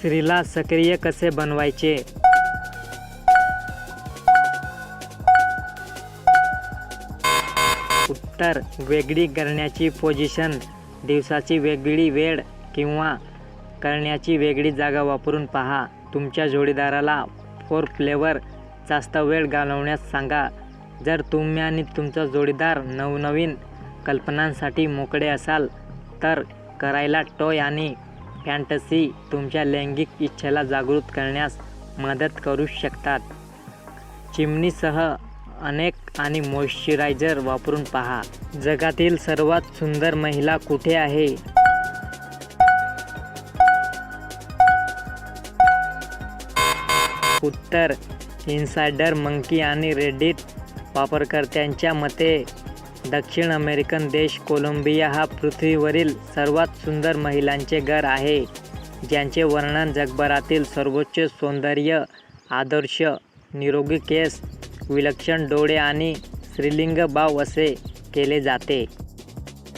स्त्रीला सक्रिय कसे बनवायचे? उत्तर, वेगळी करण्याची पोझिशन, दिवसाची वेगळी वेळ किंवा करण्याची वेगळी जागा वापरून पहा. तुमच्या जोडीदाराला फोरप्लेवर जास्त वेळ घालवण्यास सांगा. जर तुम्ही आणि तुमचा जोडीदार नवनवीन कल्पनांसाठी मोकळे असाल तर करायला टॉय आणि फॅन्टसी तुमच्या लैंगिक इच्छेला जागृत करण्यास मदत करू शकतात. चिमणीसह अनेक आणि मॉइश्चरायझर वापरून पहा. जगातील सर्वात सुंदर महिला कुठे आहे? उत्तर, इनसायडर मंकी आणि रेडिट वापरकर्त्यांच्या मते दक्षिण अमेरिकन देश कोलंबिया हा पृथ्वीवरील सर्वात सुंदर महिलांचे घर आहे, ज्यांचे वर्णन जगभरातील सर्वोच्च सौंदर्य, आदर्श निरोगी केस, विलक्षण डोळे आणि स्त्रीलिंग भाव असे केले जाते.